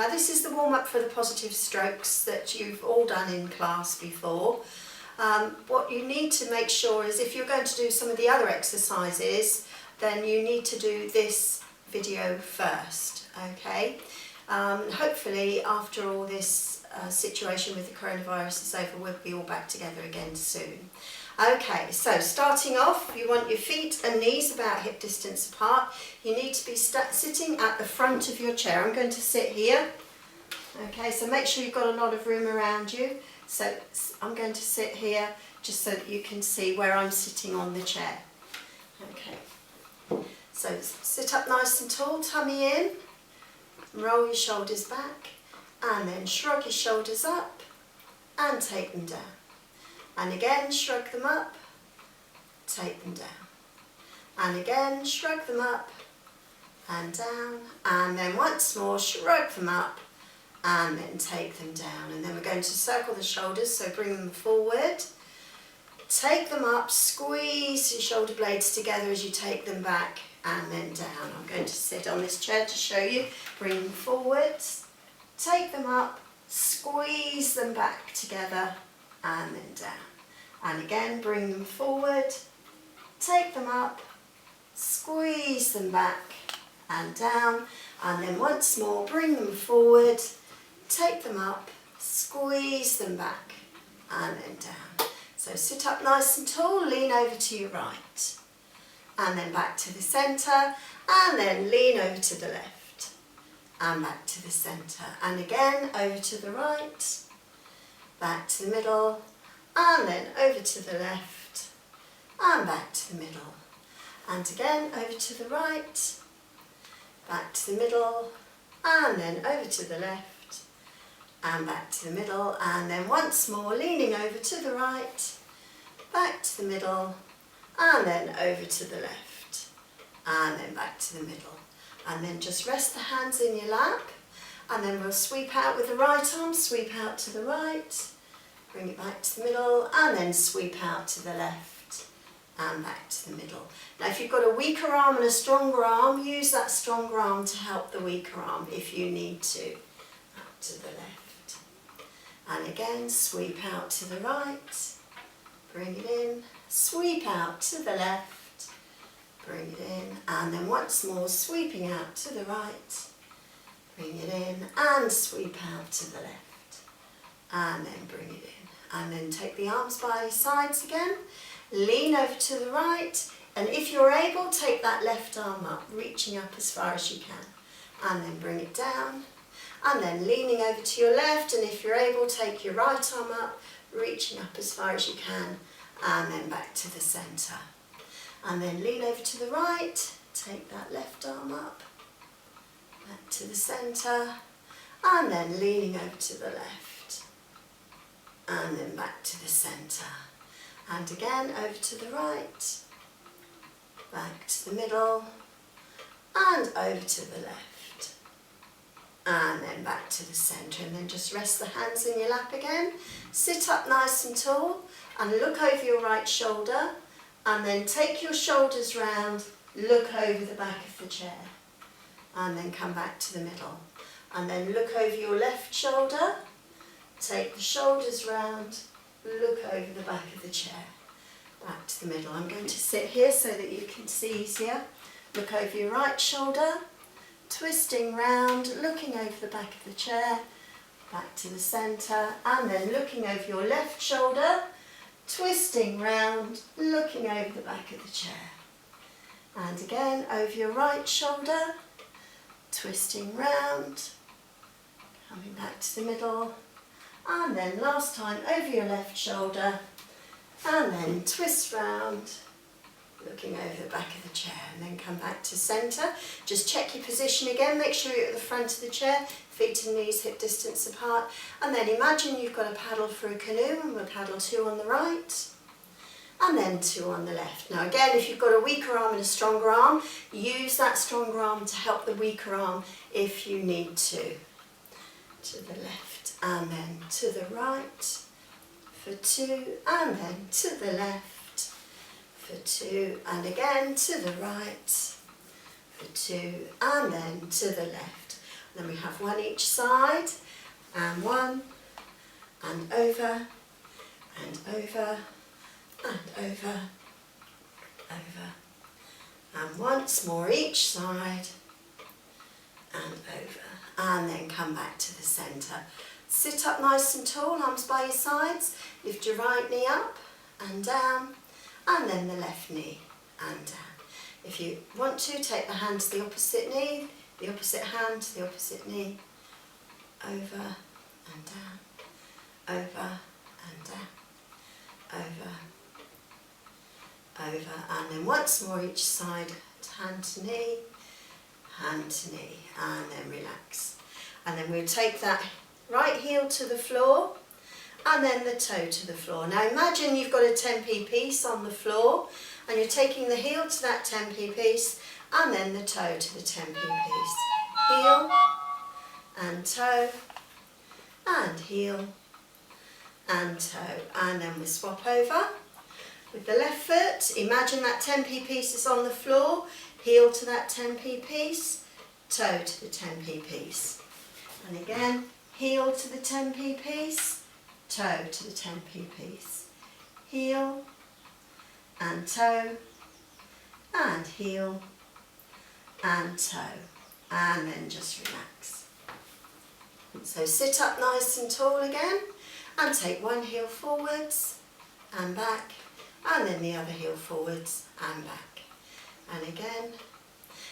Now this is the warm-up for the positive strokes that you've all done in class before. What you need to make sure is if you're going to do some of the other exercises, then you need to do this video first, okay? Hopefully after all this situation with the coronavirus is over, we'll be all back together again soon. Okay, so starting off, you want your feet and knees about hip distance apart. You need to be sitting at the front of your chair. I'm going to sit here. Okay, so make sure you've got a lot of room around you. So I'm going to sit here just so that you can see where I'm sitting on the chair. Okay, so sit up nice and tall, tummy in, roll your shoulders back, and then shrug your shoulders up and take them down. And again, shrug them up, take them down. And again, shrug them up and down. And then once more, shrug them up and then take them down. And then we're going to circle the shoulders, so bring them forward. Take them up, squeeze your shoulder blades together as you take them back and then down. I'm going to sit on this chair to show you. Bring them forward, take them up, squeeze them back together and then down. And again, bring them forward, take them up, squeeze them back and down. And then once more, bring them forward, take them up, squeeze them back and then down. So sit up nice and tall, lean over to your right. And then back to the centre, and then lean over to the left. And back to the centre. And again, over to the right, back to the middle, and then over to the left, and back to the middle. And again, over to the right, back to the middle, and then over to the left, and back to the middle. And then once more, leaning over to the right, back to the middle, and then over to the left, and then back to the middle. And then just rest the hands in your lap, and then we'll sweep out with the right arm, sweep out to the right, bring it back to the middle, and then sweep out to the left and back to the middle. Now if you've got a weaker arm and a stronger arm, use that stronger arm to help the weaker arm if you need to. Up to the left. And again, sweep out to the right, bring it in, sweep out to the left, bring it in, and then once more sweeping out to the right, bring it in, and sweep out to the left, and then bring it in. And then take the arms by your sides again, lean over to the right, and if you're able, take that left arm up, reaching up as far as you can, and then bring it down, and then leaning over to your left, and if you're able, take your right arm up, reaching up as far as you can, and then back to the centre. And then lean over to the right, take that left arm up, back to the centre, and then leaning over to the left. And then back to the centre. And again, over to the right, back to the middle, and over to the left. And then back to the centre. And then just rest the hands in your lap again. Sit up nice and tall, and look over your right shoulder. And then take your shoulders round, look over the back of the chair. And then come back to the middle. And then look over your left shoulder. Take the shoulders round, look over the back of the chair, back to the middle. I'm going to sit here so that you can see easier. Look over your right shoulder, twisting round, looking over the back of the chair, back to the centre, and then looking over your left shoulder, twisting round, looking over the back of the chair. And again, over your right shoulder, twisting round, coming back to the middle, and then last time over your left shoulder, and then twist round, looking over the back of the chair, and then come back to centre. Just check your position again, make sure you're at the front of the chair, feet and knees hip distance apart, and then imagine you've got a paddle for a canoe, and we'll paddle 2 on the right, and then 2 on the left. Now again, if you've got a weaker arm and a stronger arm, use that stronger arm to help the weaker arm if you need to. To the left, and then to the right for 2, and then to the left for 2, and again to the right for 2, and then to the left. Then we have one each side, and one, and over, and over, and over, over. And once more each side, and over. And then come back to the centre. Sit up nice and tall, arms by your sides. Lift your right knee up and down, and then the left knee and down. If you want to, take the hand to the opposite knee, the opposite hand to the opposite knee, over and down, over and down, over, and then once more each side, hand to knee, and then relax. And then we'll take that right heel to the floor and then the toe to the floor. Now imagine you've got a 10p piece on the floor and you're taking the heel to that 10p piece and then the toe to the 10p piece. Heel and toe and heel and toe, and then we swap over with the left foot. Imagine that 10p piece is on the floor, heel to that 10p piece, toe to the 10p piece. And again, heel to the 10p piece, toe to the 10p piece. Heel and toe and heel and toe, and then just relax. So sit up nice and tall again and take one heel forwards and back, and then the other heel forwards and back. And again,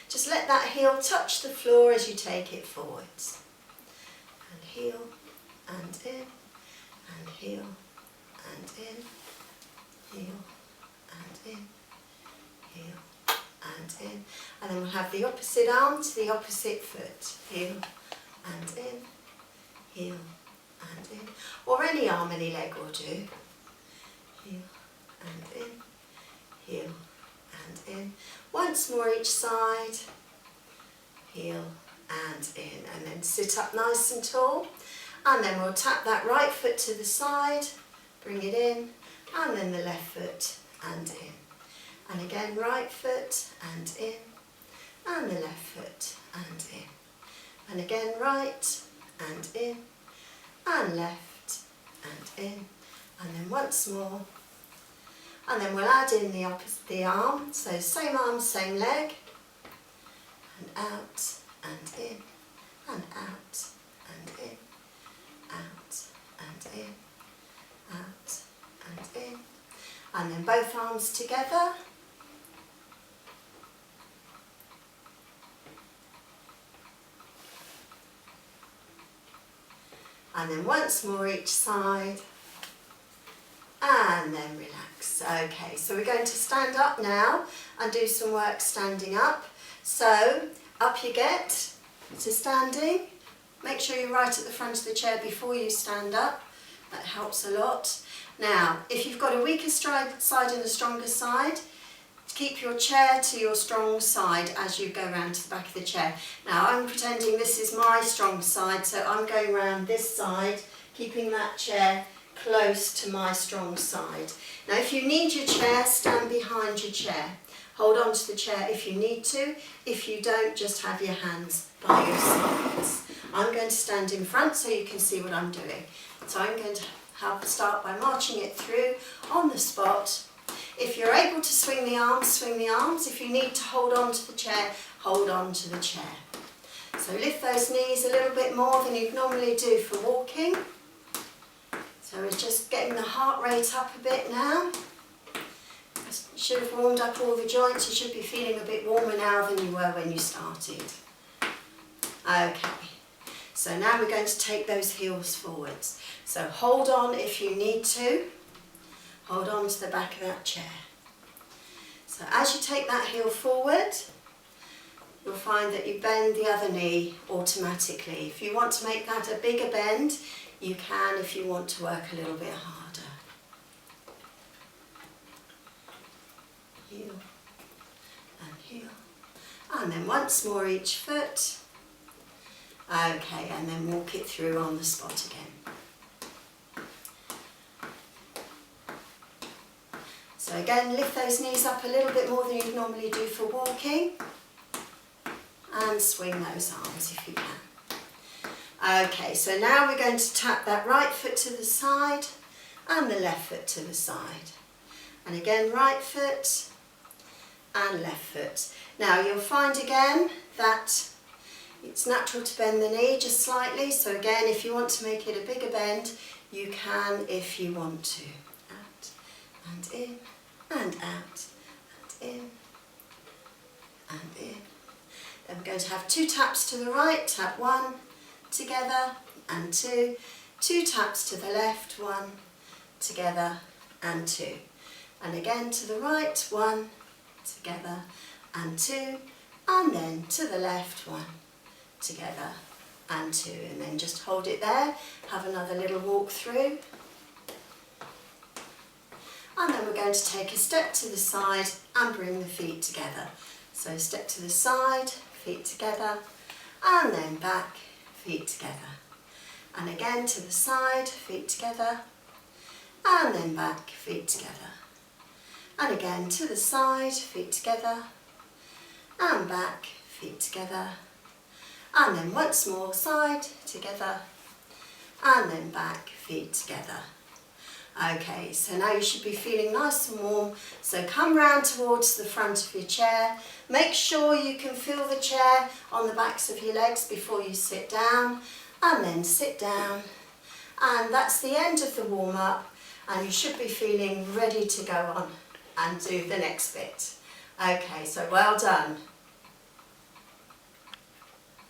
just let that heel touch the floor as you take it forwards. And heel and in, and heel and in, heel and in, heel and in. And then we'll have the opposite arm to the opposite foot. Heel and in, heel and in. Or any arm, any leg will do. Heel and in, heel and in. Once more each side, heel and in, and then sit up nice and tall, and then we'll tap that right foot to the side, bring it in, and then the left foot and in, and again right foot and in, and the left foot and in, and again right and in, and left and in, and then once more. And then we'll add in the arm, so same arm, same leg, and out and in, and out and in, out and in, out and in, and then both arms together. And then once more each side, and then relax. Okay, so we're going to stand up now and do some work standing up. So up you get to standing. Make sure you're right at the front of the chair before you stand up. That helps a lot. Now, if you've got a weaker side and a stronger side, keep your chair to your strong side as you go round to the back of the chair. Now, I'm pretending this is my strong side, so I'm going round this side, keeping that chair close to my strong side. Now if you need your chair, stand behind your chair. Hold on to the chair if you need to. If you don't, just have your hands by your sides. I'm going to stand in front so you can see what I'm doing. So I'm going to start by marching it through on the spot. If you're able to swing the arms, swing the arms. If you need to hold on to the chair, hold on to the chair. So lift those knees a little bit more than you'd normally do for walking. So we're just getting the heart rate up a bit now. You should have warmed up all the joints. You should be feeling a bit warmer now than you were when you started. Okay, so now we're going to take those heels forwards. So hold on if you need to. Hold on to the back of that chair. So as you take that heel forward, you'll find that you bend the other knee automatically. If you want to make that a bigger bend, you can if you want to work a little bit harder. Heel and heel. And then once more each foot. Okay, and then walk it through on the spot again. So again, lift those knees up a little bit more than you'd normally do for walking. And swing those arms if you can. Okay, so now we're going to tap that right foot to the side and the left foot to the side. And again, right foot and left foot. Now you'll find again that it's natural to bend the knee just slightly, so again, if you want to make it a bigger bend, you can if you want to. Out and in, and out, and in, and in. Then we're going to have 2 taps to the right, tap 1, together, and 2. 2 taps to the left, 1, together, and 2. And again to the right, 1, together, and 2. And then to the left, 1, together, and 2. And then just hold it there, have another little walk through. And then we're going to take a step to the side and bring the feet together. So step to the side, feet together, and then back, feet together. And again to the side, feet together, and then back, feet together. And again to the side, feet together, and back, feet together. And then once more, side, together, and then back, feet together. Okay, so now you should be feeling nice and warm. So come round towards the front of your chair. Make sure you can feel the chair on the backs of your legs before you sit down. And then sit down. And that's the end of the warm-up. And you should be feeling ready to go on and do the next bit. Okay, so well done.